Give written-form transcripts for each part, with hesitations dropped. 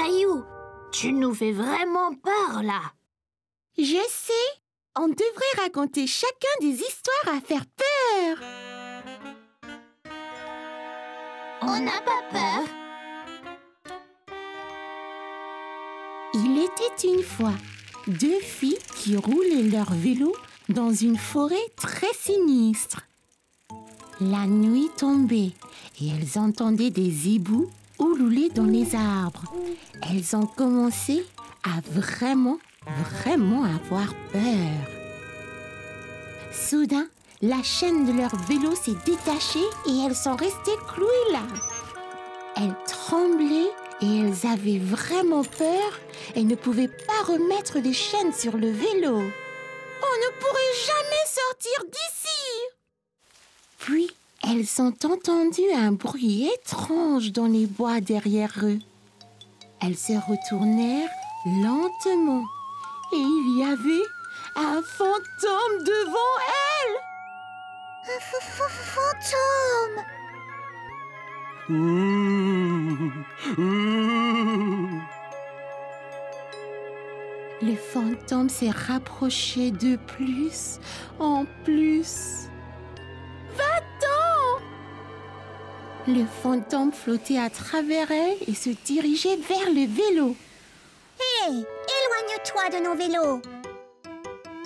Caillou, tu nous fais vraiment peur, là. Je sais. On devrait raconter chacun des histoires à faire peur. On n'a pas peur. Il était une fois 2 filles qui roulaient leur vélo dans une forêt très sinistre. La nuit tombait et elles entendaient des hiboux oulouler dans les arbres. Elles ont commencé à vraiment avoir peur. Soudain, la chaîne de leur vélo s'est détachée et elles sont restées clouées là. Elles tremblaient et elles avaient vraiment peur et ne pouvaient pas remettre les chaînes sur le vélo. On ne pourrait jamais sortir d'ici! Puis, elles ont entendu un bruit étrange dans les bois derrière eux. Elles se retournèrent lentement et il y avait un fantôme devant elles. Un fantôme. Le fantôme s'est rapproché de plus en plus. Va-t'en! Le fantôme flottait à travers elle et se dirigeait vers le vélo. Hé, éloigne-toi de nos vélos.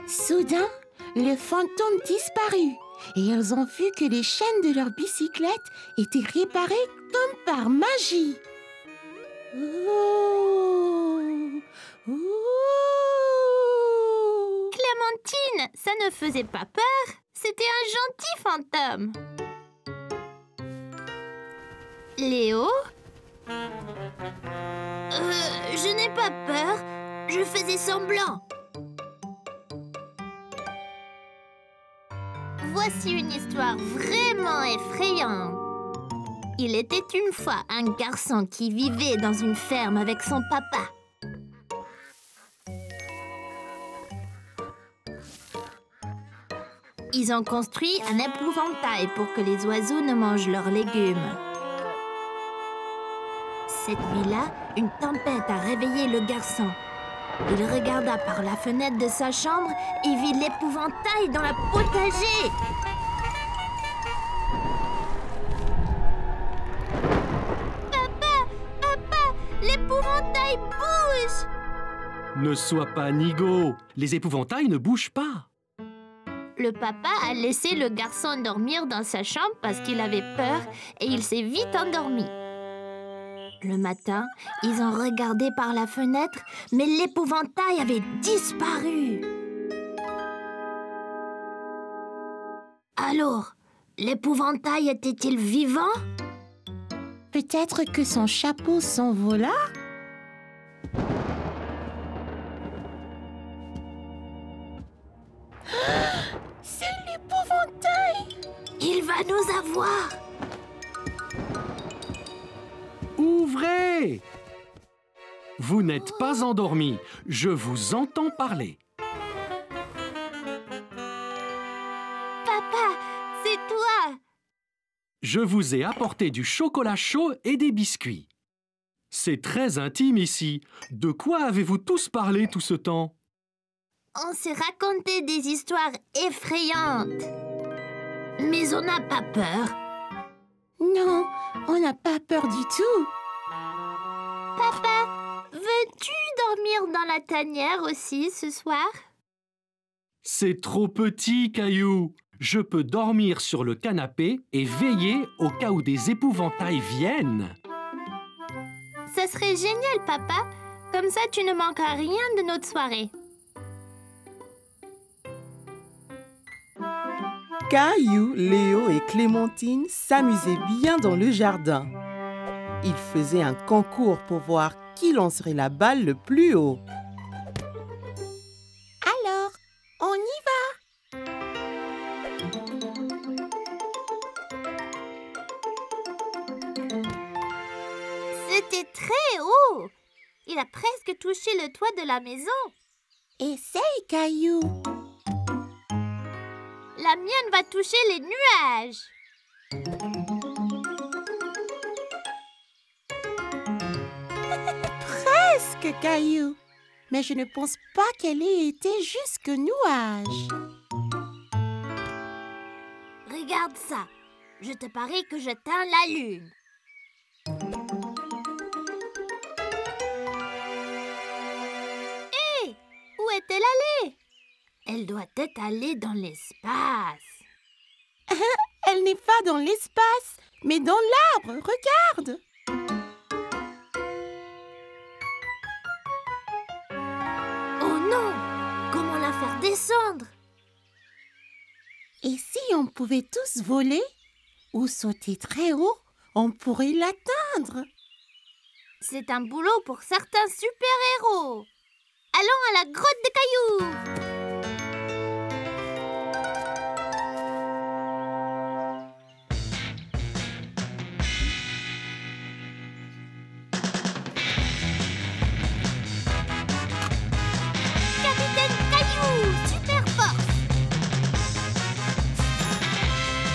Soudain, le fantôme disparut et elles ont vu que les chaînes de leur bicyclette étaient réparées comme par magie. Clémentine, ça ne faisait pas peur. C'était un gentil fantôme. Léo? Je n'ai pas peur. Je faisais semblant. Voici une histoire vraiment effrayante. Il était une fois un garçon qui vivait dans une ferme avec son papa. Ils ont construit un épouvantail pour que les oiseaux ne mangent leurs légumes. Cette nuit-là, une tempête a réveillé le garçon. Il regarda par la fenêtre de sa chambre et vit l'épouvantail dans le potager. Papa, l'épouvantail bouge! Ne sois pas nigaud, les épouvantails ne bougent pas. Le papa a laissé le garçon dormir dans sa chambre parce qu'il avait peur et il s'est vite endormi. Le matin, ils ont regardé par la fenêtre, mais l'épouvantail avait disparu. Alors, l'épouvantail était-il vivant? Peut-être que son chapeau s'envola? C'est l'épouvantail! Il va nous avoir! Ouvrez! Vous n'êtes pas endormi, je vous entends parler. Papa, c'est toi! Je vous ai apporté du chocolat chaud et des biscuits. C'est très intime ici. De quoi avez-vous tous parlé tout ce temps? On s'est raconté des histoires effrayantes. Mais on n'a pas peur. Non, on n'a pas peur du tout. Papa, veux-tu dormir dans la tanière aussi ce soir? C'est trop petit, Caillou. Je peux dormir sur le canapé et veiller au cas où des épouvantails viennent. Ça serait génial, papa. Comme ça, tu ne manqueras rien de notre soirée. Caillou, Léo et Clémentine s'amusaient bien dans le jardin. Ils faisaient un concours pour voir qui lancerait la balle le plus haut. Alors, on y va. C'était très haut. Il a presque touché le toit de la maison. Essaye, Caillou. La mienne va toucher les nuages. Presque. magnifique, Caillou. Mais je ne pense pas qu'elle ait été jusque nuage. Regarde ça. Je te parie que je teins la lune. Hé! Où est-elle allée? Elle doit être allée dans l'espace. Elle n'est pas dans l'espace, mais dans l'arbre. Regarde! Oh non! Comment la faire descendre? Et si on pouvait tous voler ou sauter très haut, on pourrait l'atteindre. C'est un boulot pour certains super-héros. Allons à la grotte de cailloux. Capitaine Caillou, super force.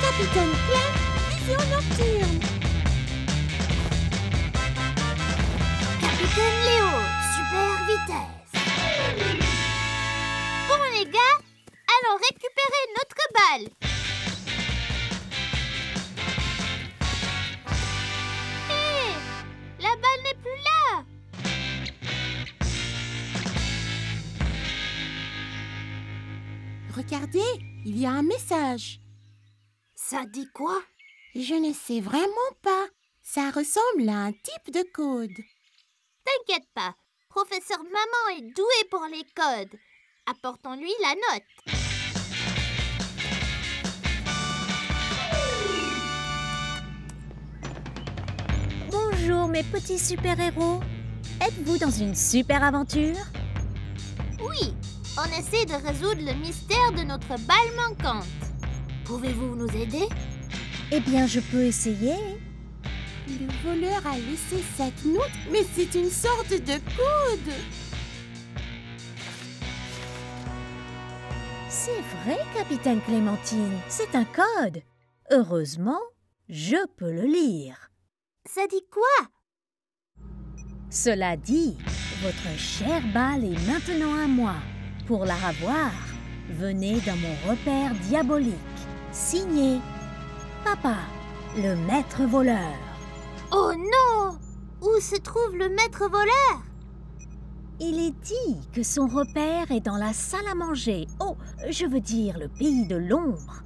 Capitaine Clem, vision nocturne. Capitaine Léo, super vitesse. Bon les gars, allons récupérer notre balle. Hé, la balle n'est plus là. Regardez, il y a un message. Ça dit quoi? Je ne sais vraiment pas. Ça ressemble à un type de code. T'inquiète pas, professeur Maman est doué pour les codes. Apportons-lui la note. Bonjour mes petits super-héros. Êtes-vous dans une super aventure? Oui, on essaie de résoudre le mystère de notre balle manquante. Pouvez-vous nous aider? Eh bien, je peux essayer. Le voleur a laissé cette note, mais c'est une sorte de code. C'est vrai, capitaine Clémentine, c'est un code. Heureusement, je peux le lire. Ça dit quoi? Cela dit, votre chère balle est maintenant à moi. Pour la revoir, venez dans mon repère diabolique. Signé Papa, le maître voleur. Oh non! Où se trouve le maître voleur? Il est dit que son repère est dans la salle à manger. Oh, je veux dire le pays de l'ombre.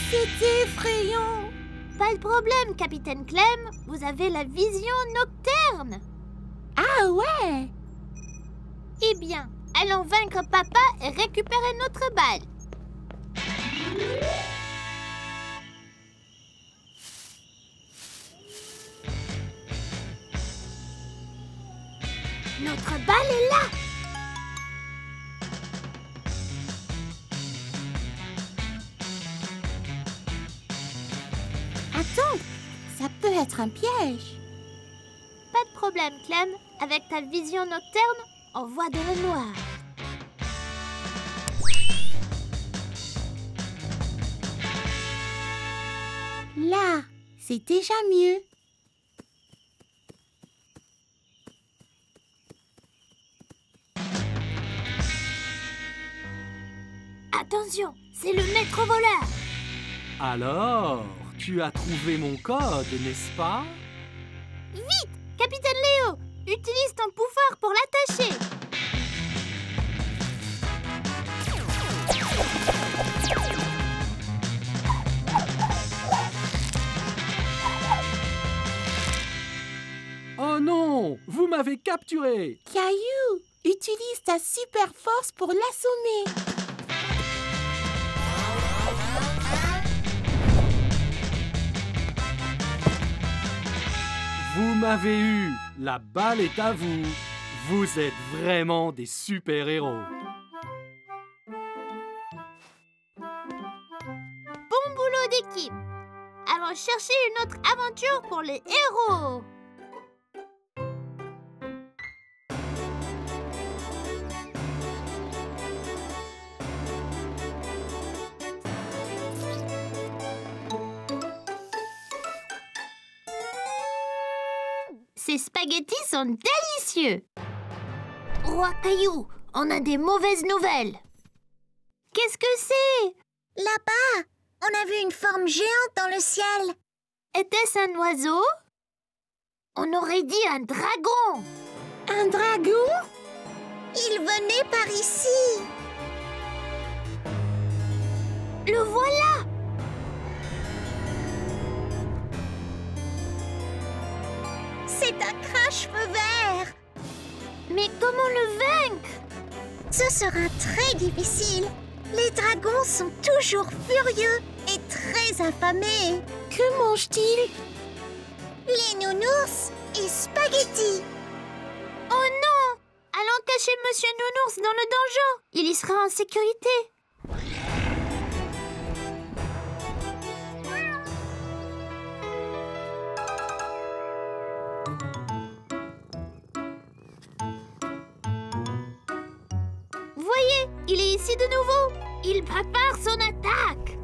C'est effrayant. Pas de problème, capitaine Clem. Vous avez la vision nocturne. Ah ouais? Eh bien, allons vaincre papa et récupérer notre balle. Notre balle est là. Attends, ça peut être un piège. Pas de problème, Clem. Avec ta vision nocturne, on voit dans le noir. Là, c'est déjà mieux. Attention, c'est le maître voleur. Alors, tu as trouvé mon code, n'est-ce pas? Vite, capitaine Léo, utilise ton pouvoir pour l'attacher. Oh non! Vous m'avez capturé! Caillou, utilise ta super force pour l'assommer. Vous m'avez eu! La balle est à vous! Vous êtes vraiment des super-héros! Bon boulot d'équipe. Allons chercher une autre aventure pour les héros. Ces spaghettis sont délicieux. précieux. Roi Caillou, on a des mauvaises nouvelles. Qu'est-ce que c'est? Là-bas, on a vu une forme géante dans le ciel. Était-ce un oiseau? On aurait dit un dragon. Un dragon? Il venait par ici. Le voilà! C'est un crache-feu vert. Mais comment le vaincre? Ce sera très difficile. Les dragons sont toujours furieux et très affamés. Que mange-t-il? Les nounours et spaghettis. Oh non! Allons cacher Monsieur Nounours dans le donjon. Il y sera en sécurité. Voyez, il est ici de nouveau. Il prépare son attaque.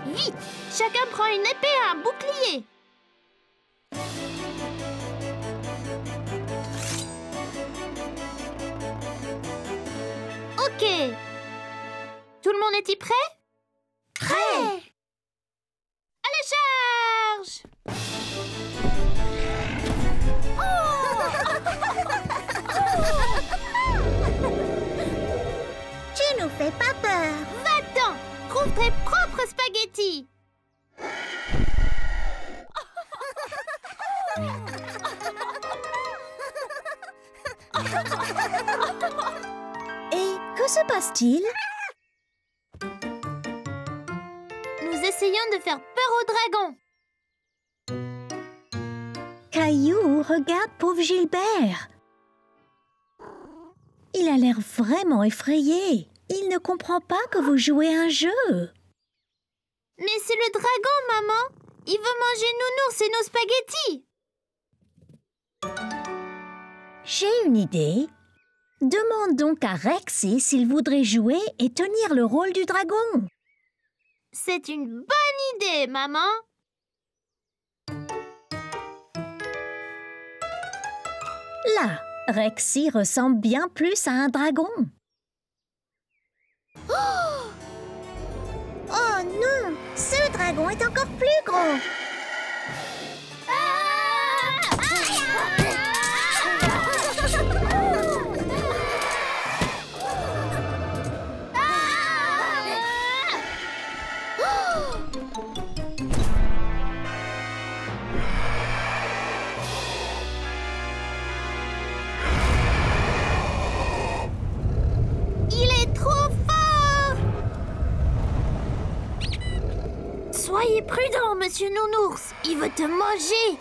Vite, chacun prend une épée et un bouclier. Ok. Tout le monde est-il prêt? Prêt. Allez, charge! Tu nous fais pas peur. Va-t'en! Trouve tes propres spaghettis! Et que se passe-t-il? Nous essayons de faire peur au dragon. Caillou regarde pauvre Gilbert. Il a l'air vraiment effrayé. Il ne comprend pas que vous jouez un jeu. Mais c'est le dragon, maman! Il veut manger Nounours et nos spaghettis! J'ai une idée. Demande donc à Rexy s'il voudrait jouer et tenir le rôle du dragon. C'est une bonne idée, maman! Là, Rexy ressemble bien plus à un dragon. Oh non! Ce dragon est encore plus gros! Il est trop fort! Soyez prudent, Monsieur Nounours. Il veut te manger.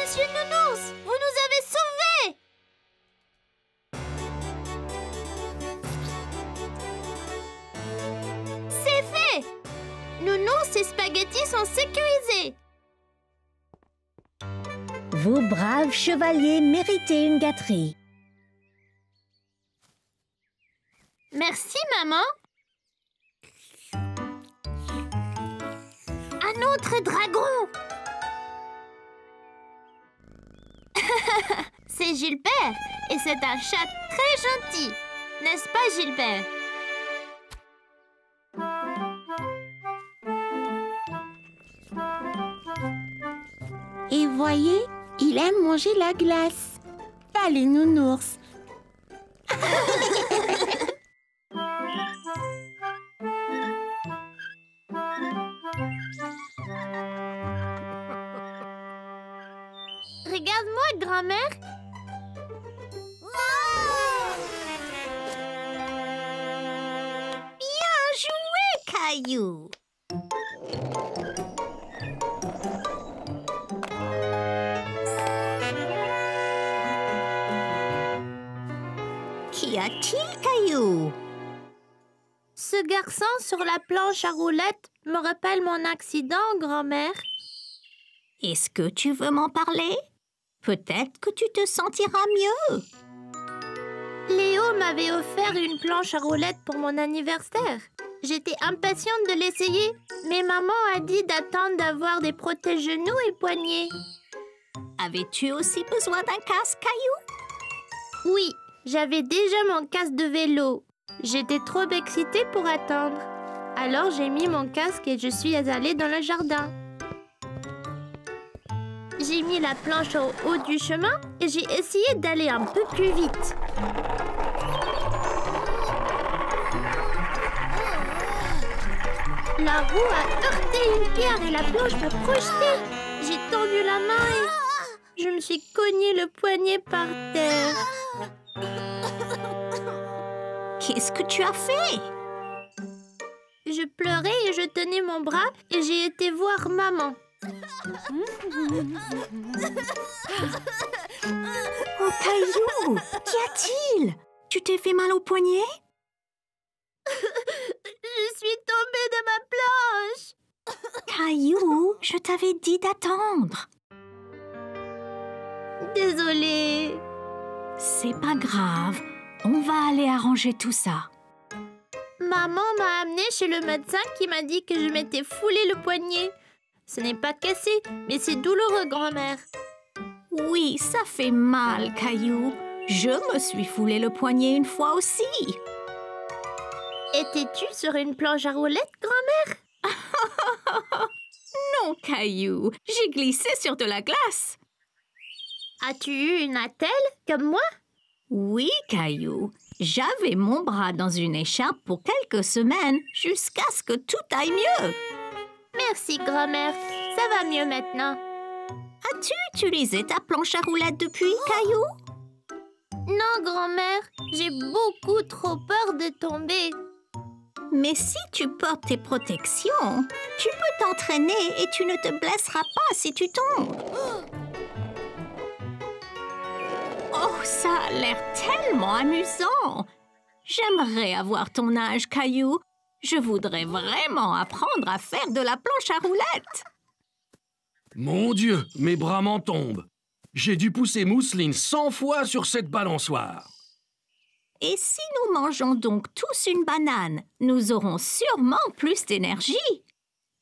Monsieur Nounours, vous nous avez sauvés! C'est fait! Nounours et Spaghetti sont sécurisés. Vous, braves chevaliers, méritez une gâterie. Merci, maman. Un autre dragon! C'est Gilbert et c'est un chat très gentil. N'est-ce pas, Gilbert? Et voyez, il aime manger la glace. Pas les nounours. Regarde-moi, grand-mère. Bien joué, Caillou. a-t-il, Caillou? Ce garçon sur la planche à roulettes me rappelle mon accident, grand-mère. Est-ce que tu veux m'en parler? Peut-être que tu te sentiras mieux. Léo m'avait offert une planche à roulettes pour mon anniversaire. J'étais impatiente de l'essayer, mais maman a dit d'attendre d'avoir des protège-genoux et poignets. Avais-tu aussi besoin d'un casque, Caillou? Oui, j'avais déjà mon casque de vélo. J'étais trop excitée pour attendre. Alors j'ai mis mon casque et je suis allée dans le jardin. J'ai mis la planche au haut du chemin et j'ai essayé d'aller un peu plus vite. La roue a heurté une pierre et la planche m'a projetée. J'ai tendu la main et je me suis cogné le poignet par terre. Qu'est-ce que tu as fait? Je pleurais et je tenais mon bras et j'ai été voir maman. Oh, Caillou, qu'y a-t-il? Tu t'es fait mal au poignet? Je suis tombée de ma planche. Caillou, je t'avais dit d'attendre. Désolée. C'est pas grave, on va aller arranger tout ça. Maman m'a amenée chez le médecin qui m'a dit que je m'étais foulé le poignet. Ce n'est pas cassé, mais c'est douloureux, grand-mère. Oui, ça fait mal, Caillou. Je me suis foulé le poignet une fois aussi. Étais-tu sur une planche à roulettes, grand-mère? Non, Caillou, j'ai glissé sur de la glace. As-tu eu une attelle, comme moi? Oui, Caillou. J'avais mon bras dans une écharpe pour quelques semaines, jusqu'à ce que tout aille mieux. Merci, grand-mère. Ça va mieux maintenant. As-tu utilisé ta planche à roulettes depuis, Caillou? Non, grand-mère. J'ai beaucoup trop peur de tomber. Mais si tu portes tes protections, tu peux t'entraîner et tu ne te blesseras pas si tu tombes. Oh, ça a l'air tellement amusant! J'aimerais avoir ton âge, Caillou. Je voudrais vraiment apprendre à faire de la planche à roulettes. Mon Dieu, mes bras m'en tombent. J'ai dû pousser Mousseline 100 fois sur cette balançoire. Et si nous mangeons donc tous une banane, nous aurons sûrement plus d'énergie.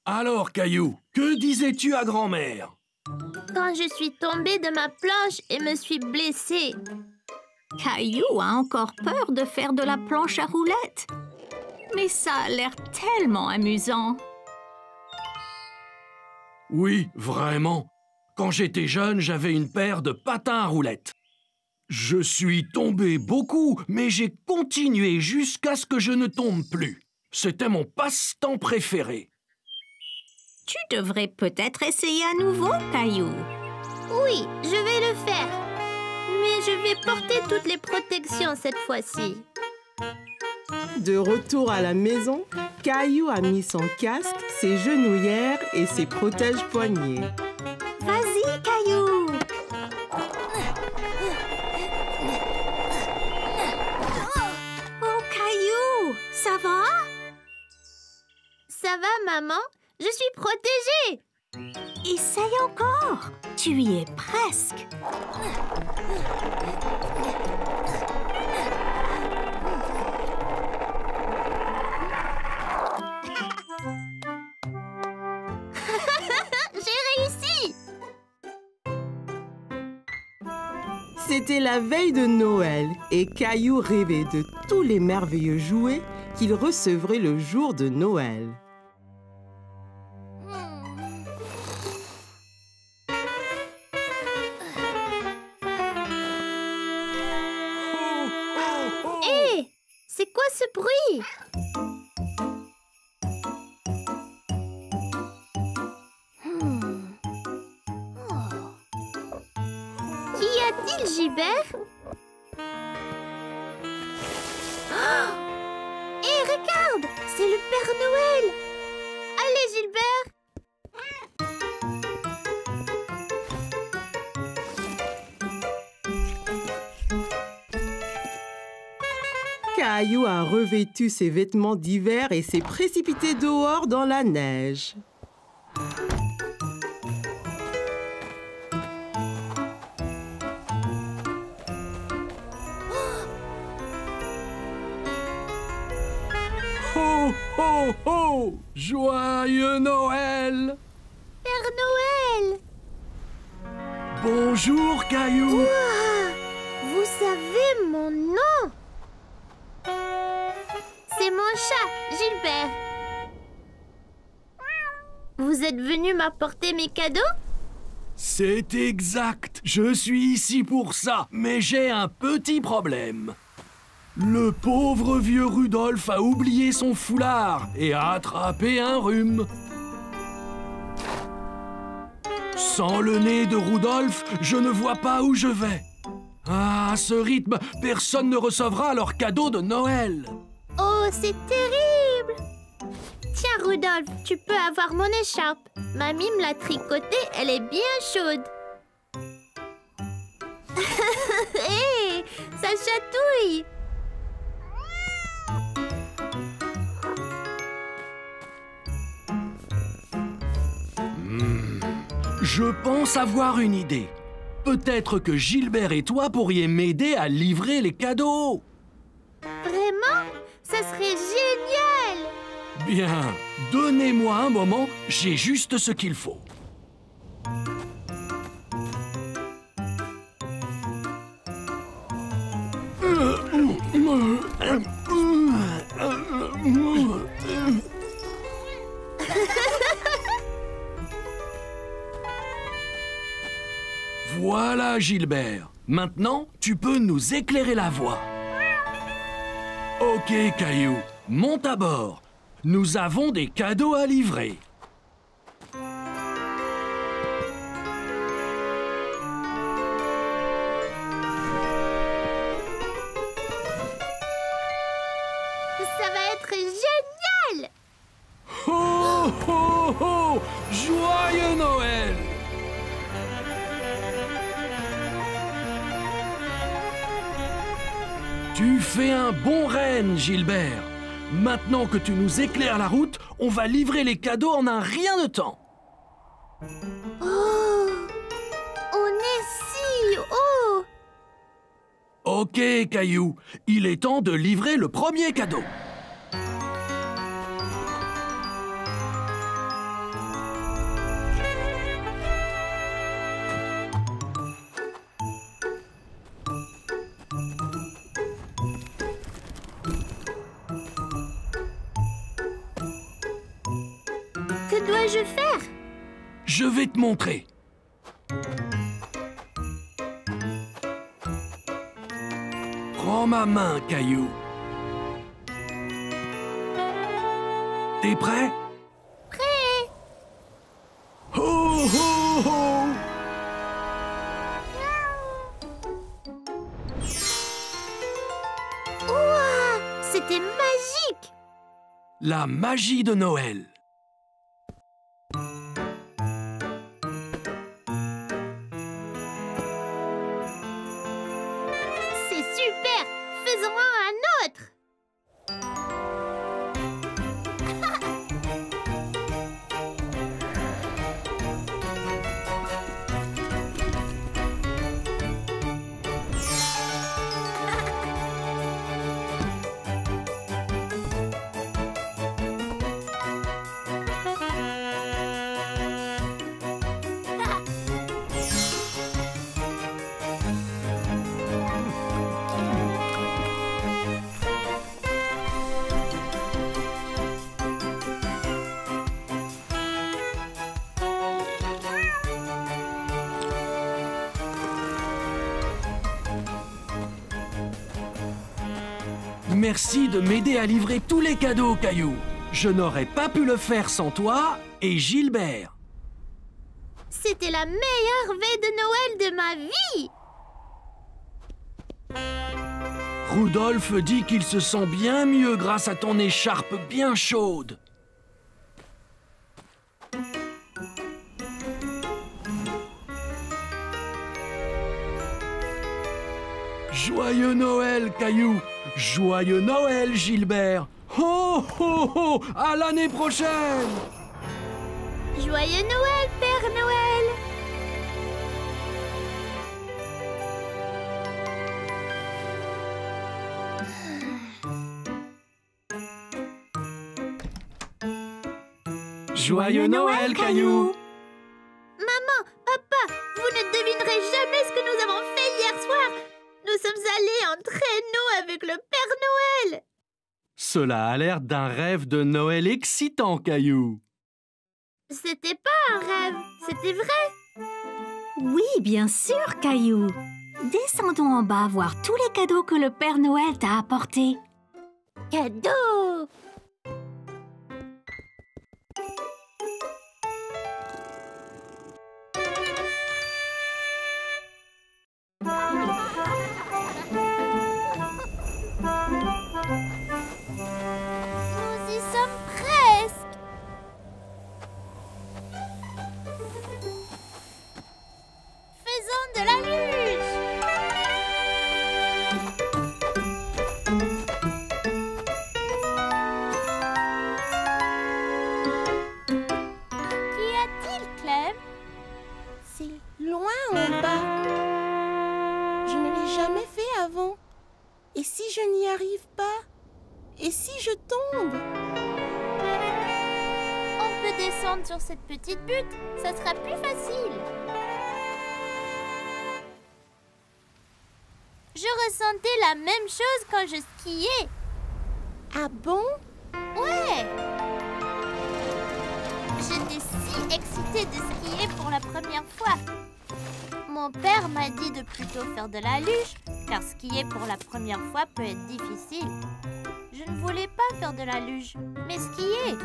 Alors, Caillou, que disais-tu à grand-mère? Quand je suis tombée de ma planche et me suis blessée. Caillou a encore peur de faire de la planche à roulettes. Mais ça a l'air tellement amusant. Oui, vraiment. Quand j'étais jeune, j'avais une paire de patins à roulettes. Je suis tombé beaucoup, mais j'ai continué jusqu'à ce que je ne tombe plus. C'était mon passe-temps préféré. Tu devrais peut-être essayer à nouveau, Caillou. Oui, je vais le faire. Mais je vais porter toutes les protections cette fois-ci. De retour à la maison, Caillou a mis son casque, ses genouillères et ses protège-poignets. Vas-y, Caillou. Oh, Caillou, ça va? Ça va, maman? Je suis protégée! Essaye encore. Tu y es presque. J'ai réussi! C'était la veille de Noël et Caillou rêvait de tous les merveilleux jouets qu'il recevrait le jour de Noël. Hé! C'est quoi ce bruit? Qu'y a-t-il, Gilbert? Oh! Hé, regarde! C'est le Père Noël! Allez, Gilbert! Caillou a revêtu ses vêtements d'hiver et s'est précipité dehors dans la neige. Ho, ho, ho! Joyeux Noël! Père Noël! Bonjour, Caillou! Ouah! Vous savez mon nom? C'est mon chat, Gilbert. Vous êtes venu m'apporter mes cadeaux? C'est exact. Je suis ici pour ça, mais j'ai un petit problème. Le pauvre vieux Rudolph a oublié son foulard et a attrapé un rhume. Sans le nez de Rudolph, je ne vois pas où je vais. Ah, à ce rythme, personne ne recevra leur cadeau de Noël. Oh, c'est terrible! Tiens, Rudolph, tu peux avoir mon écharpe. Mamie me l'a tricotée, elle est bien chaude. Hé, ça chatouille! Je pense avoir une idée. Peut-être que Gilbert et toi pourriez m'aider à livrer les cadeaux. Vraiment? Ça serait génial! Bien, donnez-moi un moment, j'ai juste ce qu'il faut. Voilà, Gilbert. Maintenant, tu peux nous éclairer la voie. Ok, Caillou, monte à bord. Nous avons des cadeaux à livrer. Ça va être génial! Ho, ho, ho! Joyeux Noël! Tu fais un bon renne, Gilbert. Maintenant que tu nous éclaires la route, on va livrer les cadeaux en un rien de temps. Oh! On est si haut! Ok, Caillou, il est temps de livrer le premier cadeau. Que dois-je faire? Je vais te montrer. Prends ma main, Caillou. T'es prêt? Prêt! Ho, ho, ho! Ouah! C'était magique! La magie de Noël. C'est super! Faisons-en un autre! Merci de m'aider à livrer tous les cadeaux, Caillou. Je n'aurais pas pu le faire sans toi et Gilbert. C'était la meilleure veille de Noël de ma vie! Rudolph dit qu'il se sent bien mieux grâce à ton écharpe bien chaude. Joyeux Noël, Caillou! Joyeux Noël, Gilbert! Ho, ho, ho! À l'année prochaine! Joyeux Noël, Père Noël! Joyeux Noël, Caillou! Maman, papa, vous ne devinerez jamais ce que nous avons fait hier soir. Nous sommes allés en traîneau avec le Père Noël. Cela a l'air d'un rêve de Noël excitant, Caillou. C'était pas un rêve, c'était vrai. Oui, bien sûr, Caillou. Descendons en bas voir tous les cadeaux que le Père Noël t'a apportés. Cadeau! Nous y sommes presque. Faisons de la luge. Qu'y a-t-il, Clem? C'est loin en bas. Je ne l'ai jamais fait avant. Et si je n'y arrive pas? Et si je tombe? On peut descendre sur cette petite butte, ça sera plus facile. Je ressentais la même chose quand je skiais. Ah bon? Ouais! J'étais si excitée de skier pour la première fois. Mon père m'a dit de plutôt faire de la luge, car skier pour la première fois peut être difficile. Je ne voulais pas faire de la luge, mais skier.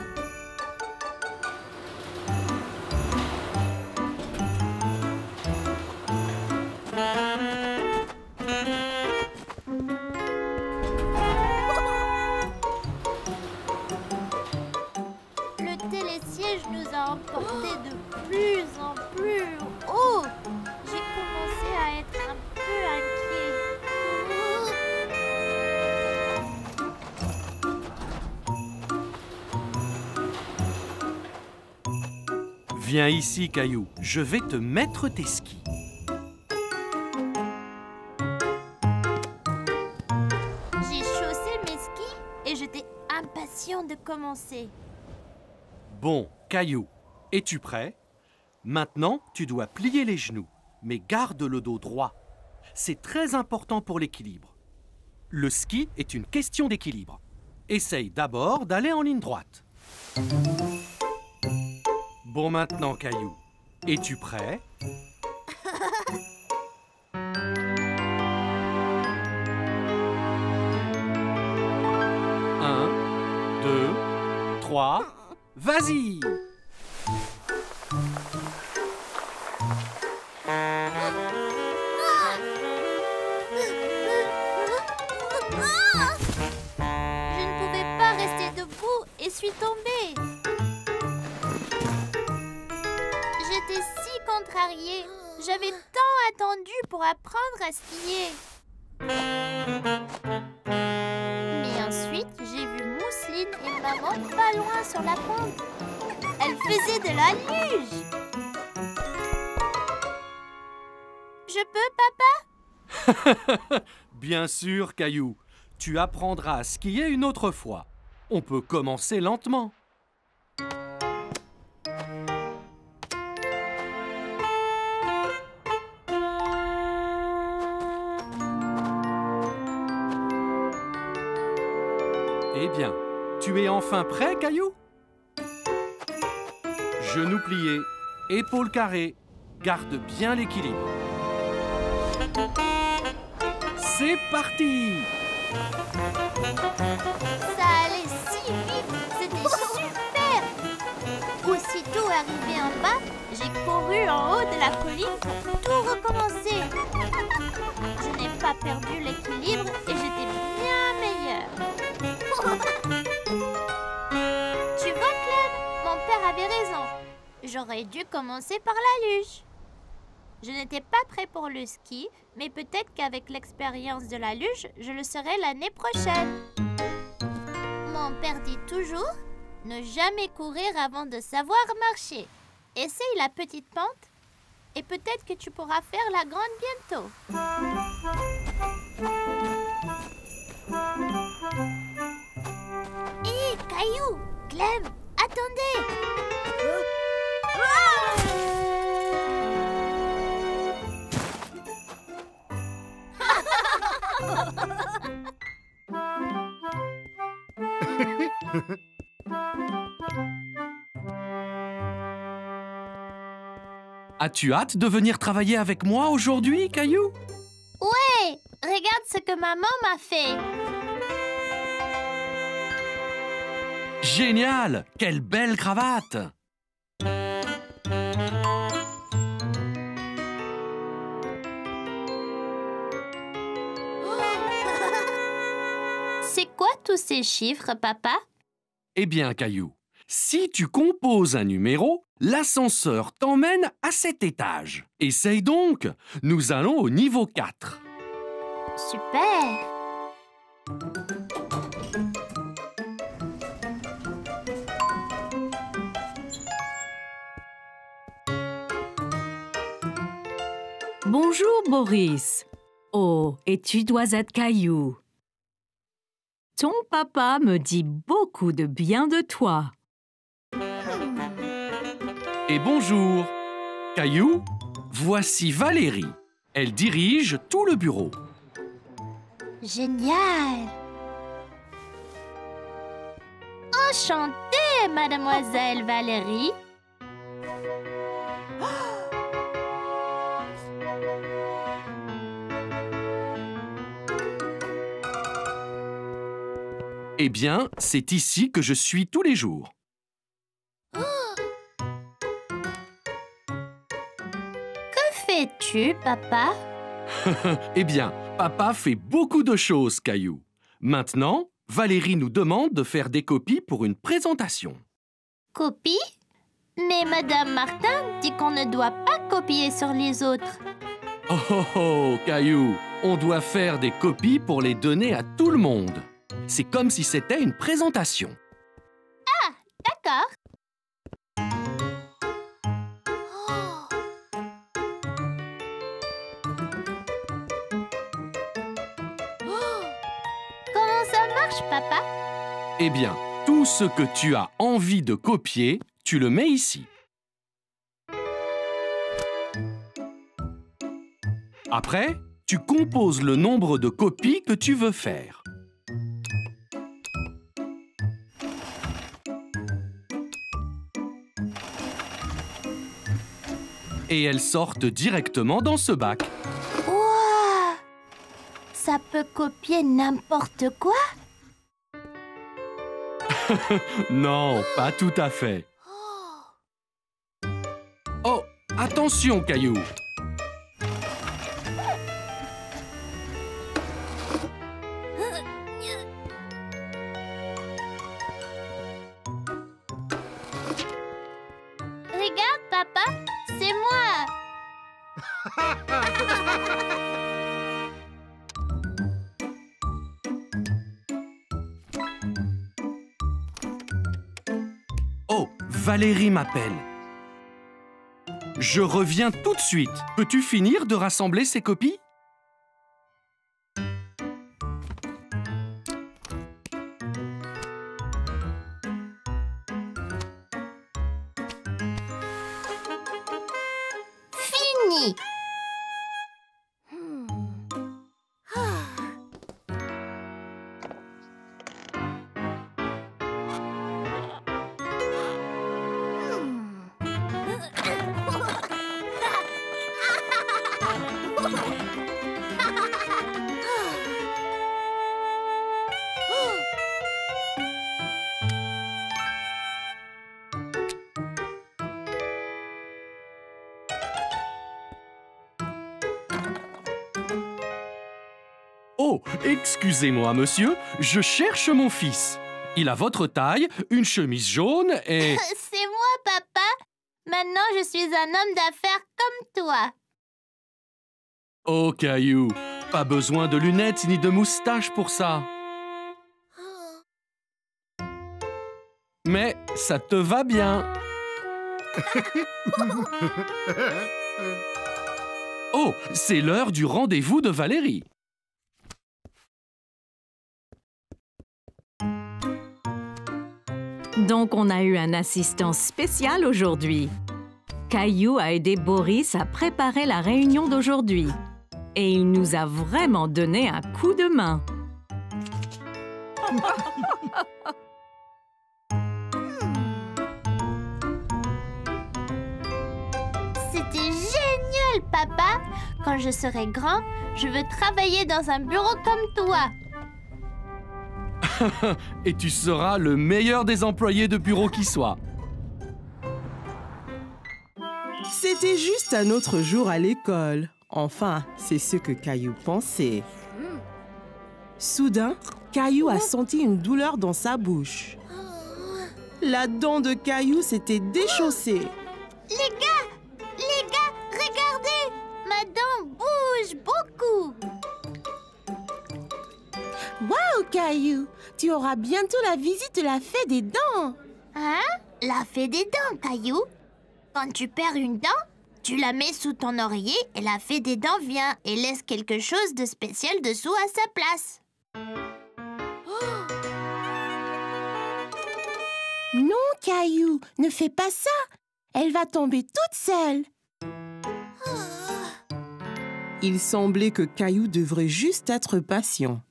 Le télésiège nous a emportés de plus en plus haut. J'ai commencé à être un peu inquiet. Viens ici, Caillou. Je vais te mettre tes skis. J'ai chaussé mes skis et j'étais impatient de commencer. Bon, Caillou, es-tu prêt? Maintenant, tu dois plier les genoux, mais garde le dos droit. C'est très important pour l'équilibre. Le ski est une question d'équilibre. Essaye d'abord d'aller en ligne droite. Bon, maintenant, Caillou, es-tu prêt? Un, deux, trois, vas-y! Je ne pouvais pas rester debout et suis tombée. J'étais si contrariée. J'avais tant attendu pour apprendre à skier. Mais ensuite, j'ai vu Mousseline et maman pas loin sur la pente. Elles faisaient de la luge. Je peux, papa? Bien sûr, Caillou. Tu apprendras à skier une autre fois. On peut commencer lentement. Eh bien, tu es enfin prêt, Caillou? Genoux pliés, épaules carrées, garde bien l'équilibre. C'est parti! Ça allait si vite, c'était super! Aussitôt arrivé en bas, j'ai couru en haut de la colline pour tout recommencer. Je n'ai pas perdu l'équilibre et j'étais bien meilleure. Tu vois, Clem, mon père avait raison. J'aurais dû commencer par la luge. Je n'étais pas prêt pour le ski, mais peut-être qu'avec l'expérience de la luge, je le serai l'année prochaine. Mon père dit toujours, ne jamais courir avant de savoir marcher. Essaye la petite pente et peut-être que tu pourras faire la grande bientôt. Hé, Caillou, Clem, attendez! As-tu hâte de venir travailler avec moi aujourd'hui, Caillou? Ouais, regarde ce que maman m'a fait. Génial! Quelle belle cravate! C'est quoi tous ces chiffres, papa? Eh bien, Caillou, si tu composes un numéro, l'ascenseur t'emmène à cet étage. Essaye donc! Nous allons au niveau 4. Super! Bonjour, Boris. Oh, et tu dois être Caillou. Ton papa me dit beaucoup de bien de toi. Et bonjour! Caillou, voici Valérie. Elle dirige tout le bureau. Génial! Enchantée, mademoiselle Valérie. Eh bien, c'est ici que je suis tous les jours. Que fais-tu, papa? Eh bien, papa fait beaucoup de choses, Caillou. Maintenant, Valérie nous demande de faire des copies pour une présentation. Copie? Mais madame Martin dit qu'on ne doit pas copier sur les autres. Oh oh oh, Caillou, on doit faire des copies pour les donner à tout le monde. C'est comme si c'était une présentation. D'accord. Comment ça marche, papa? Eh bien, tout ce que tu as envie de copier, tu le mets ici. Après, tu composes le nombre de copies que tu veux faire. Et elles sortent directement dans ce bac. Wow! Ça peut copier n'importe quoi? Non, pas tout à fait. Oh, attention, Caillou! Regarde, papa, c'est moi. Oh, Valérie m'appelle. Je reviens tout de suite. Peux-tu finir de rassembler ces copies? Fini. Oh, excusez-moi, monsieur, je cherche mon fils. Il a votre taille, une chemise jaune et... C'est moi, papa. Maintenant, je suis un homme d'affaires comme toi. Oh, Caillou, pas besoin de lunettes ni de moustache pour ça. Mais ça te va bien. Oh, c'est l'heure du rendez-vous de Valérie. Donc, on a eu un assistant spécial aujourd'hui. Caillou a aidé Boris à préparer la réunion d'aujourd'hui. Et il nous a vraiment donné un coup de main. C'était génial, papa. Quand je serai grand, je veux travailler dans un bureau comme toi. Et tu seras le meilleur des employés de bureau qui soit. C'était juste un autre jour à l'école. Enfin, c'est ce que Caillou pensait. Soudain, Caillou a senti une douleur dans sa bouche. La dent de Caillou s'était déchaussée. Les gars, regardez. Ma dent bouge beaucoup. Waouh, Caillou! Tu auras bientôt la visite de la fée des dents. Hein? La fée des dents, Caillou. Quand tu perds une dent, tu la mets sous ton oreiller et la fée des dents vient et laisse quelque chose de spécial dessous à sa place. Non, Caillou, ne fais pas ça. Elle va tomber toute seule. Il semblait que Caillou devrait juste être patient.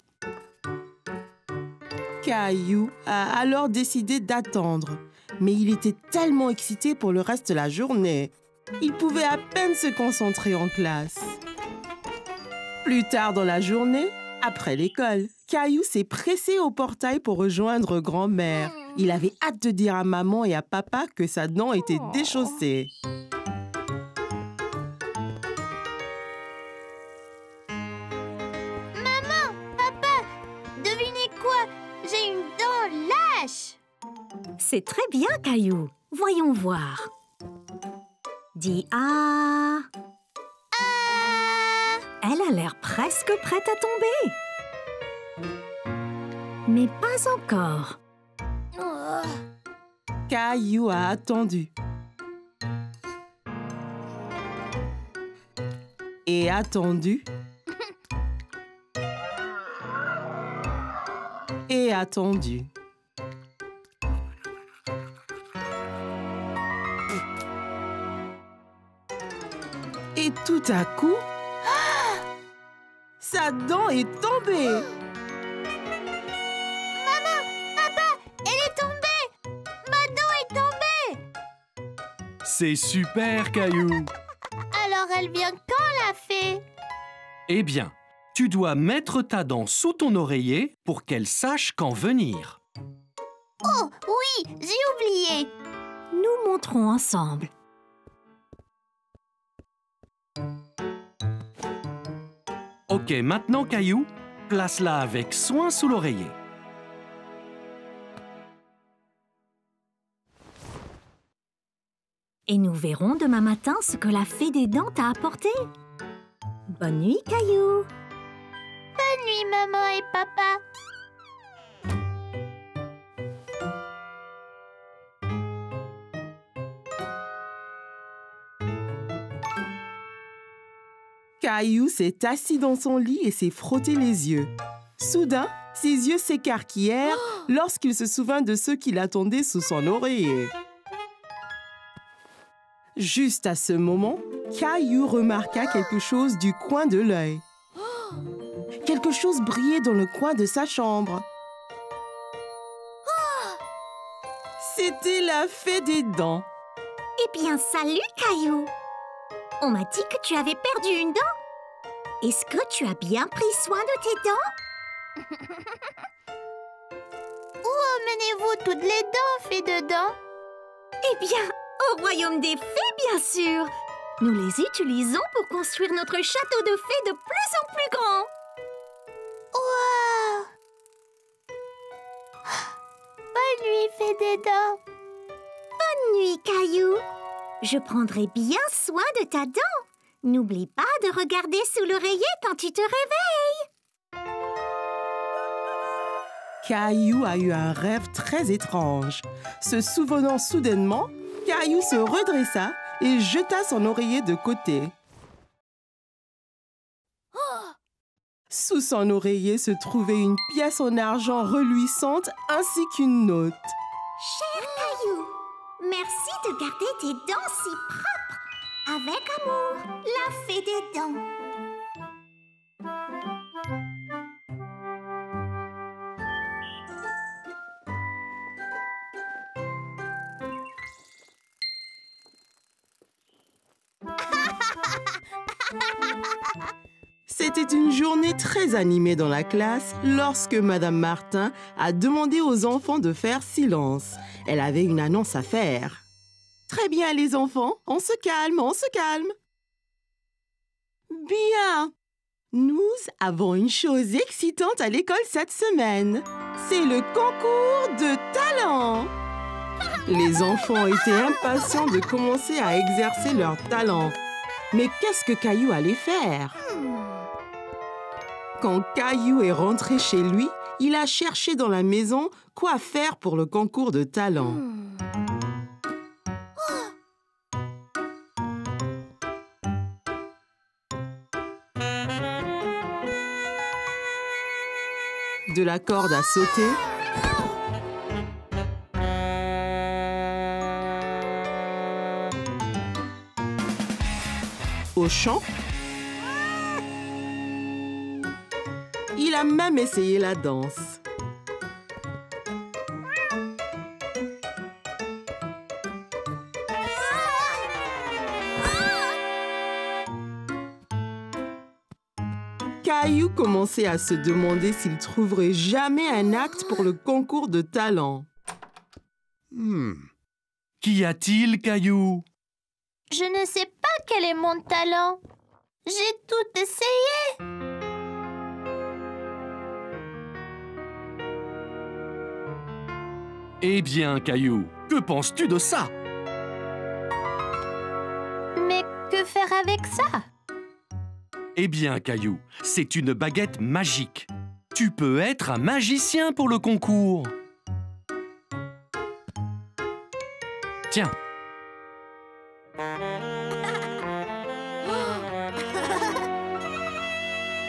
Caillou a alors décidé d'attendre, mais il était tellement excité pour le reste de la journée. Il pouvait à peine se concentrer en classe. Plus tard dans la journée, après l'école, Caillou s'est pressé au portail pour rejoindre grand-mère. Il avait hâte de dire à maman et à papa que sa dent était déchaussée. Maman, papa, devinez quoi? J'ai une dent lâche. C'est très bien, Caillou. Voyons voir. Dis ah. Ah! Elle a l'air presque prête à tomber. Mais pas encore. Oh. Caillou a attendu. Et attendu. Et attendu. Et tout à coup, sa dent est tombée. Maman, papa, elle est tombée. Ma dent est tombée. C'est super, Caillou. Alors elle vient quand, la fée? Eh bien, tu dois mettre ta dent sous ton oreiller pour qu'elle sache quand venir. Oh, oui, j'ai oublié. Nous montrons ensemble. Ok, maintenant, Caillou, place-la avec soin sous l'oreiller. Et nous verrons demain matin ce que la fée des dents t'a apporté. Bonne nuit, Caillou. Bonne nuit, maman et papa. Caillou s'est assis dans son lit et s'est frotté les yeux. Soudain, ses yeux s'écarquillèrent lorsqu'il se souvint de ceux qui l'attendaient sous son oreiller. Juste à ce moment, Caillou remarqua quelque chose du coin de l'œil. Quelque chose brillait dans le coin de sa chambre. C'était la fée des dents. Eh bien, salut, Caillou. On m'a dit que tu avais perdu une dent. Est-ce que tu as bien pris soin de tes dents? Où emmenez-vous toutes les dents, fée de dents? Eh bien, au royaume des fées, bien sûr. Nous les utilisons pour construire notre château de fées de plus en plus grand. Wow! Bonne nuit, fée des dents. Bonne nuit, Caillou. Je prendrai bien soin de ta dent. N'oublie pas de regarder sous l'oreiller quand tu te réveilles. Caillou a eu un rêve très étrange. Se souvenant soudainement, Caillou se redressa et jeta son oreiller de côté. Sous son oreiller se trouvait une pièce en argent reluisante ainsi qu'une note. Cher Caillou, merci de garder tes dents si propres. Avec amour, la fée des dents. C'était une journée très animée dans la classe lorsque Madame Martin a demandé aux enfants de faire silence. Elle avait une annonce à faire. Très bien les enfants, on se calme, on se calme. Bien. Nous avons une chose excitante à l'école cette semaine. C'est le concours de talent. Les enfants étaient impatients de commencer à exercer leur talent. Mais qu'est-ce que Caillou allait faire? Quand Caillou est rentré chez lui, il a cherché dans la maison quoi faire pour le concours de talent. De la corde à sauter, au chant. Il a même essayé la danse. Caillou commençait à se demander s'il trouverait jamais un acte pour le concours de talent. Qu'y a-t-il, Caillou? Je ne sais pas quel est mon talent. J'ai tout essayé. Eh bien, Caillou, que penses-tu de ça? Mais que faire avec ça? Eh bien, Caillou, c'est une baguette magique. Tu peux être un magicien pour le concours. Tiens.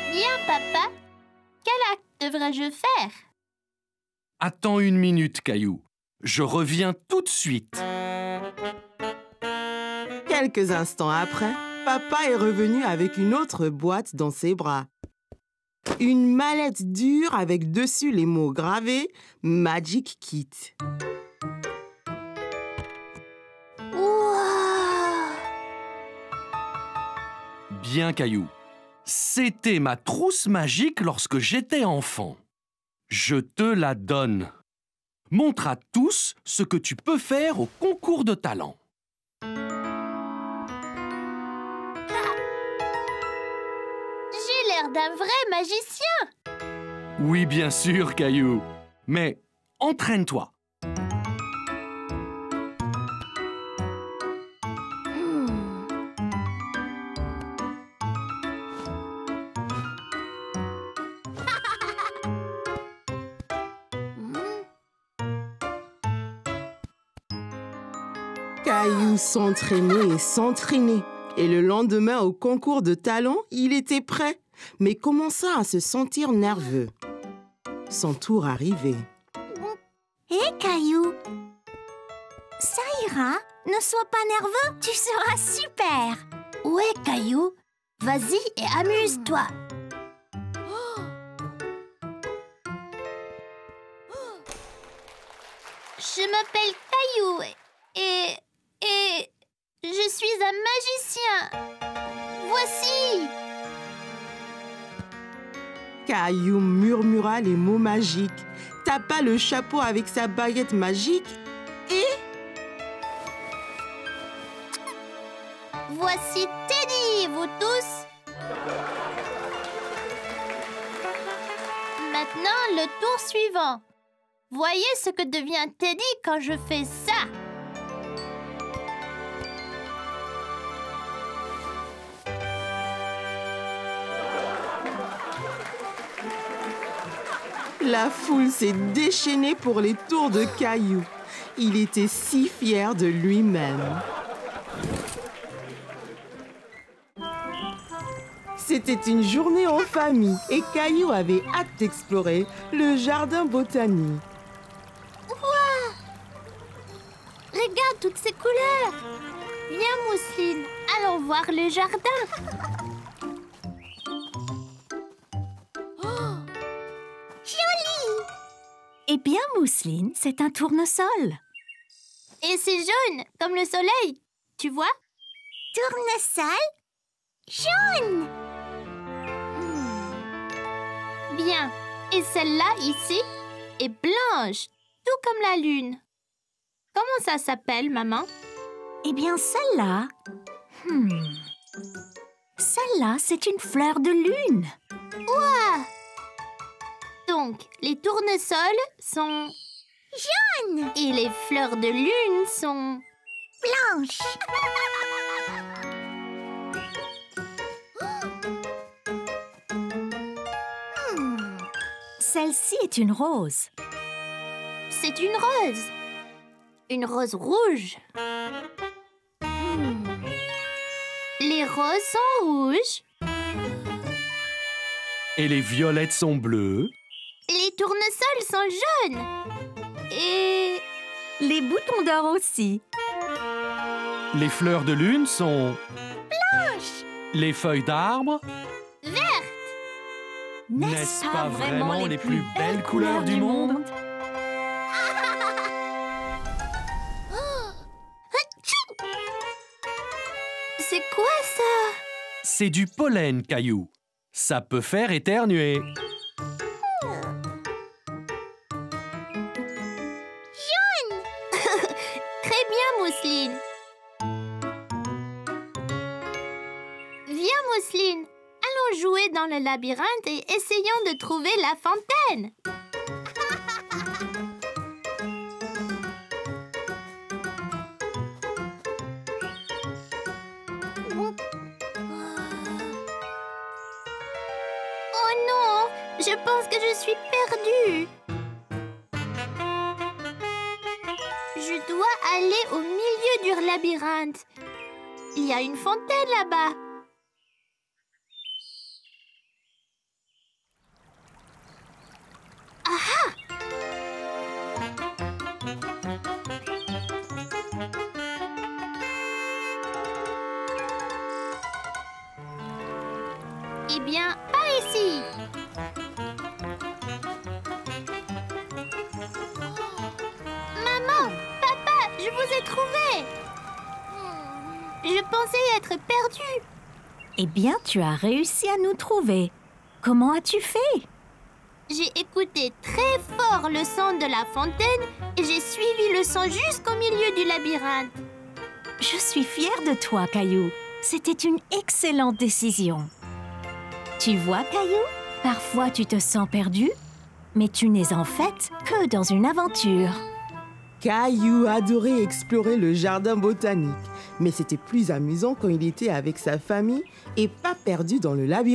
Bien, papa. Quel acte devrais-je faire? Attends une minute, Caillou. Je reviens tout de suite. Quelques instants après, papa est revenu avec une autre boîte dans ses bras. Une mallette dure avec dessus les mots gravés « Magic Kit ». Wow! Bien, Caillou. C'était ma trousse magique lorsque j'étais enfant. Je te la donne. Montre à tous ce que tu peux faire au concours de talent. J'ai l'air d'un vrai magicien. Oui, bien sûr, Caillou. Mais entraîne-toi. Caillou s'entraînait et s'entraînait. Et le lendemain, au concours de talent, il était prêt, mais commença à se sentir nerveux. Son tour arrivait. Hé, Caillou, ça ira. Ne sois pas nerveux, tu seras super. Ouais, Caillou. Vas-y et amuse-toi. Je m'appelle Caillou et je suis un magicien. Voici. Caillou murmura les mots magiques, tapa le chapeau avec sa baguette magique et... Voici Teddy, vous tous. Maintenant, le tour suivant. Voyez ce que devient Teddy quand je fais ça. La foule s'est déchaînée pour les tours de Caillou. Il était si fier de lui-même. C'était une journée en famille et Caillou avait hâte d'explorer le jardin botanique. Regarde toutes ces couleurs. Viens, Mousseline, allons voir le jardin. Eh bien, Mousseline, c'est un tournesol. Et c'est jaune, comme le soleil. Tu vois? Tournesol jaune. Bien. Et celle-là, ici, est blanche, tout comme la lune. Comment ça s'appelle, maman? Eh bien, celle-là... Celle-là, c'est une fleur de lune. Donc, les tournesols sont... Jaune. Et les fleurs de lune sont... Blanche. Celle-ci est une rose. C'est une rose. Une rose rouge. Les roses sont rouges. Et les violettes sont bleues. Les tournesols sont jaunes. Et... Les boutons d'or aussi. Les fleurs de lune sont... Blanche. Les feuilles d'arbre. N'est-ce pas vraiment les plus belles couleurs du monde? C'est quoi ça? C'est du pollen, Caillou. Ça peut faire éternuer. Très bien, Mousseline. Viens, Mousseline. Allons jouer dans le labyrinthe et essayons de trouver la fontaine. Oh non, je pense que je suis perdue. Je dois aller au milieu du labyrinthe. Il y a une fontaine là-bas. Eh bien, par ici. Maman, papa, je vous ai trouvé. Je pensais être perdue. Eh bien, tu as réussi à nous trouver. Comment as-tu fait? J'ai écouté très fort le son de la fontaine et j'ai suivi le son jusqu'au milieu du labyrinthe. Je suis fière de toi, Caillou. C'était une excellente décision. Tu vois, Caillou, parfois tu te sens perdu, mais tu n'es en fait que dans une aventure. Caillou adorait explorer le jardin botanique, mais c'était plus amusant quand il était avec sa famille et pas perdu dans le labyrinthe.